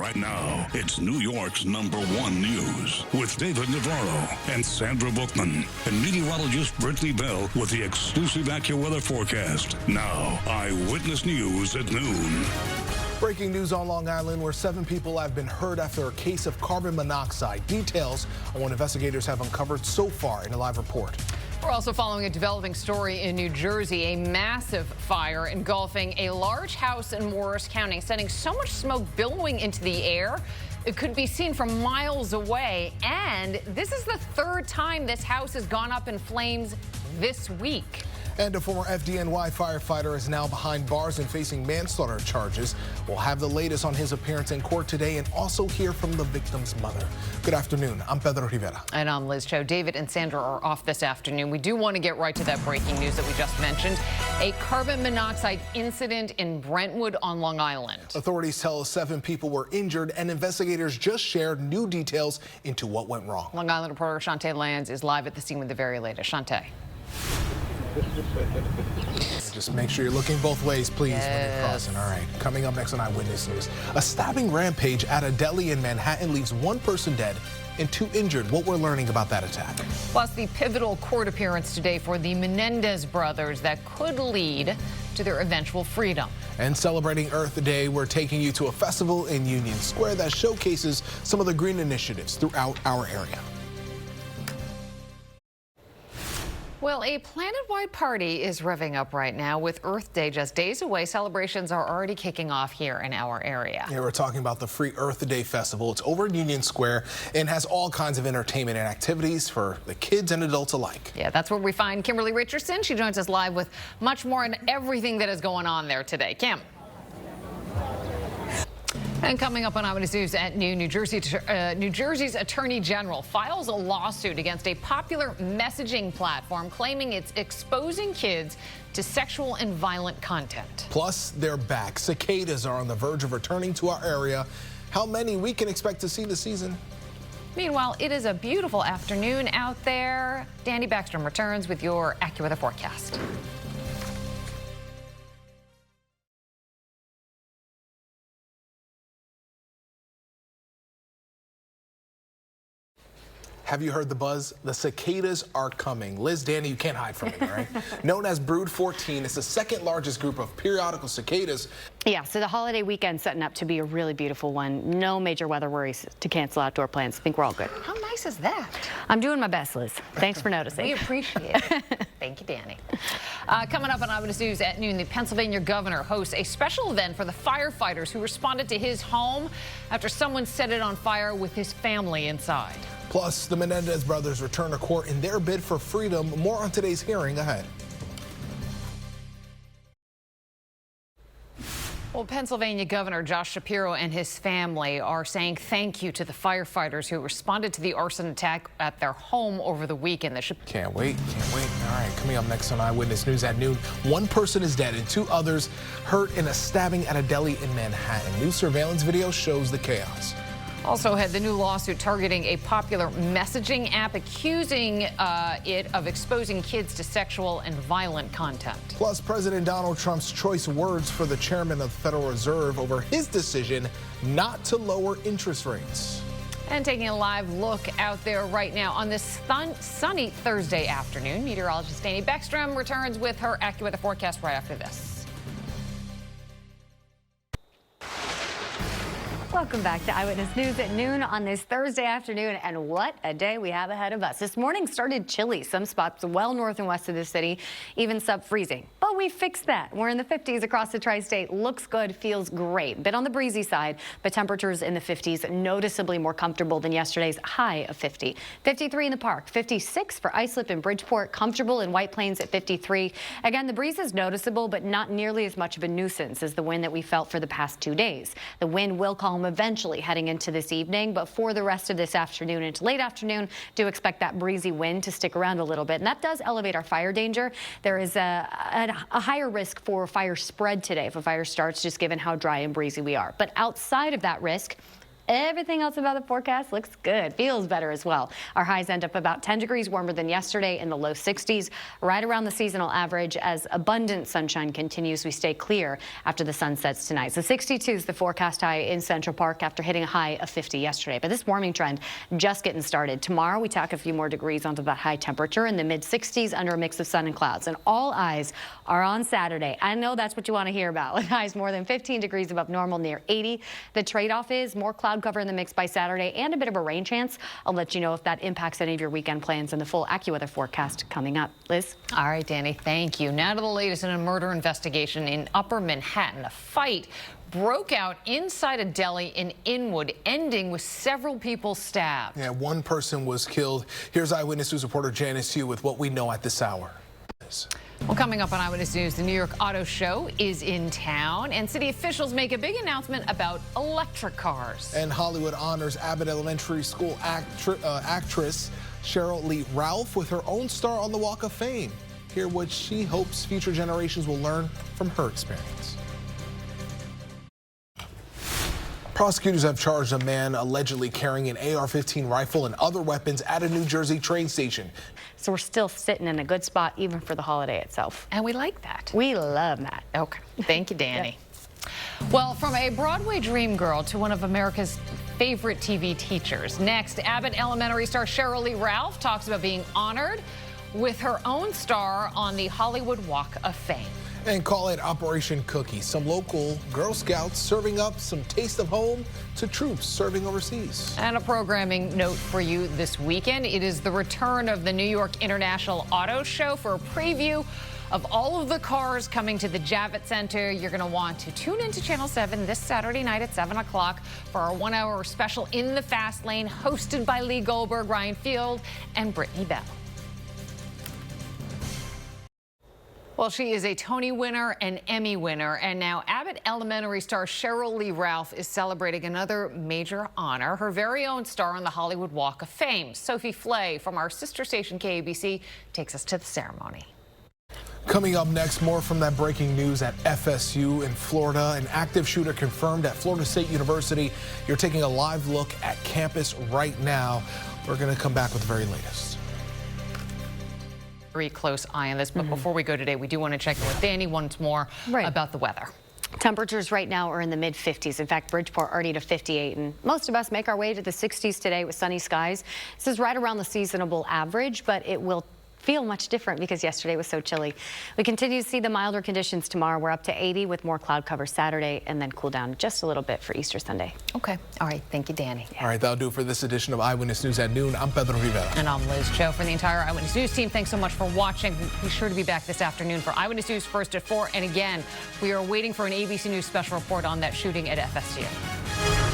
Right now, it's New York's #1 news with David Navarro and Sandra Bookman and meteorologist Brittany Bell with the exclusive AccuWeather forecast. Now, Eyewitness News at noon. Breaking news on Long Island, where 7 people have been hurt after a case of carbon monoxide. Details on what investigators have uncovered so far in a live report. We're also following a developing story in New Jersey. A massive fire engulfing a large house in Morris County, sending so much smoke billowing into the air it could be seen from miles away. And this is the 3rd time this house has gone up in flames this week. And a former FDNY firefighter is now behind bars and facing manslaughter charges. We'll have the latest on his appearance in court today and also hear from the victim's mother. Good afternoon. I'm Pedro Rivera. And I'm Liz Cho. David and Sandra are off this afternoon. We do want to get right to that breaking news that we just mentioned. A carbon monoxide incident in Brentwood on Long Island. Authorities tell us 7 people were injured, and investigators just shared new details into what went wrong. Long Island reporter Shantae Lands is live at the scene with the very latest. Shantae. Just make sure you're looking both ways, please, when you're crossing. All right, coming up next on Eyewitness News. A stabbing rampage at a deli in Manhattan leaves 1 person dead and 2 injured. What we're learning about that attack. Plus, the pivotal court appearance today for the Menendez brothers that could lead to their eventual freedom. And celebrating Earth Day, we're taking you to a festival in Union Square that showcases some of the green initiatives throughout our area. Well, a planet-wide party is revving up right now with Earth Day just days away. Celebrations are already kicking off here in our area. Yeah, we're talking about the Free Earth Day Festival. It's over in Union Square and has all kinds of entertainment and activities for the kids and adults alike. Yeah, that's where we find Kimberly Richardson. She joins us live with much more on everything that is going on there today. Kim. And coming up on Eyewitness News at noon, New Jersey's Attorney General files a lawsuit against a popular messaging platform claiming it's exposing kids to sexual and violent content. Plus, they're back. Cicadas are on the verge of returning to our area. How many we can expect to see this season? Meanwhile, it is a beautiful afternoon out there. Danny Backstrom returns with your AccuWeather forecast. Have you heard the buzz? The cicadas are coming. Liz, Danny, you can't hide from it, all right? Known as Brood 14, it's the 2nd largest group of periodical cicadas. Yeah, so the holiday weekend setting up to be a really beautiful one. No major weather worries to cancel outdoor plans. I think we're all good. How nice is that? I'm doing my best, Liz. Thanks for noticing. We appreciate it. Thank you, Danny. Coming up on Eyewitness News at noon, the Pennsylvania governor hosts a special event for the firefighters who responded to his home after someone set it on fire with his family inside. Plus, the Menendez brothers return to court in their bid for freedom. More on today's hearing ahead. Well, Pennsylvania Governor Josh Shapiro and his family are saying thank you to the firefighters who responded to the arson attack at their home over the weekend. Can't wait. All right, coming up next on Eyewitness News at noon, 1 person is dead and 2 others hurt in a stabbing at a deli in Manhattan. New surveillance video shows the chaos. Also had the new lawsuit targeting a popular messaging app, accusing it of exposing kids to sexual and violent content. Plus, President Donald Trump's choice words for the chairman of the Federal Reserve over his decision not to lower interest rates. And taking a live look out there right now on this sunny Thursday afternoon, meteorologist Danny Backstrom returns with her AccuWeather forecast right after this. Welcome back to Eyewitness News at noon on this Thursday afternoon, and what a day we have ahead of us. This morning started chilly. Some spots well north and west of the city, even sub-freezing. But we fixed that. We're in the 50s across the tri-state. Looks good, feels great. Bit on the breezy side, but temperatures in the 50s, noticeably more comfortable than yesterday's high of 50. 53 in the park, 56 for Islip and Bridgeport, comfortable in White Plains at 53. Again, the breeze is noticeable, but not nearly as much of a nuisance as the wind that we felt for the past 2 days. The wind will calm eventually heading into this evening, but for the rest of this afternoon into late afternoon, do expect that breezy wind to stick around a little bit, and that does elevate our fire danger. There is a higher risk for fire spread today if a fire starts, just given how dry and breezy we are. But outside of that risk, everything else about the forecast looks good. Feels better as well. Our highs end up about 10 degrees warmer than yesterday in the low 60s, right around the seasonal average as abundant sunshine continues. We stay clear after the sun sets tonight. So 62 is the forecast high in Central Park after hitting a high of 50 yesterday. But this warming trend just getting started. Tomorrow we tack a few more degrees onto that high temperature in the mid 60s under a mix of sun and clouds. And all eyes are on Saturday. I know that's what you want to hear about. With highs more than 15 degrees above normal near 80. The trade-off is more cloud cover in the mix by Saturday and a bit of a rain chance. I'll let you know if that impacts any of your weekend plans in the full AccuWeather forecast coming up. Liz? All right, Danny, thank you. Now to the latest in a murder investigation in Upper Manhattan. A fight broke out inside a deli in Inwood, ending with several people stabbed. Yeah, one person was killed. Here's Eyewitness News reporter Janice Hugh with what we know at this hour. Well, coming up on Eyewitness News, the New York Auto Show is in town, and city officials make a big announcement about electric cars. And Hollywood honors Abbott Elementary School actress Cheryl Lee Ralph with her own star on the Walk of Fame. Hear what she hopes future generations will learn from her experience. Prosecutors have charged a man allegedly carrying an AR-15 rifle and other weapons at a New Jersey train station. So we're still sitting in a good spot even for the holiday itself. And we like that. We love that. Okay. Thank you, Danny. Well, from a Broadway dream girl to one of America's favorite TV teachers. Next, Abbott Elementary star Cheryl Lee Ralph talks about being honored with her own star on the Hollywood Walk of Fame. And call it Operation Cookie. Some local Girl Scouts serving up some taste of home to troops serving overseas. And a programming note for you this weekend. It is the return of the New York International Auto Show. For a preview of all of the cars coming to the Javits Center, you're going to want to tune into Channel 7 this Saturday night at 7 o'clock for our 1-hour special In the Fast Lane, hosted by Lee Goldberg, Ryan Field, and Brittany Bell. Well, she is a Tony winner and Emmy winner, and now Abbott Elementary star Cheryl Lee Ralph is celebrating another major honor, her very own star on the Hollywood Walk of Fame. Sophie Flay from our sister station KABC takes us to the ceremony. Coming up next, more from that breaking news at FSU in Florida. An active shooter confirmed at Florida State University. You're taking a live look at campus right now. We're going to come back with the very latest. Very close eye on this, but before we go today, we do want to check in with Danny once more about the weather. Temperatures right now are in the mid-50s. In fact, Bridgeport already to 58, and most of us make our way to the 60s today with sunny skies. This is right around the seasonable average, but it will feel much different because yesterday was so chilly. We continue to see the milder conditions tomorrow. We're up to 80 with more cloud cover Saturday and then cool down just a little bit for Easter Sunday. Okay. All right. Thank you, Danny. All right. That'll do it for this edition of Eyewitness News at noon. I'm Pedro Rivera. And I'm Liz Cho. For the entire Eyewitness News team, thanks so much for watching. Be sure to be back this afternoon for Eyewitness News first at 4. And again, we are waiting for an ABC News special report on that shooting at FSU.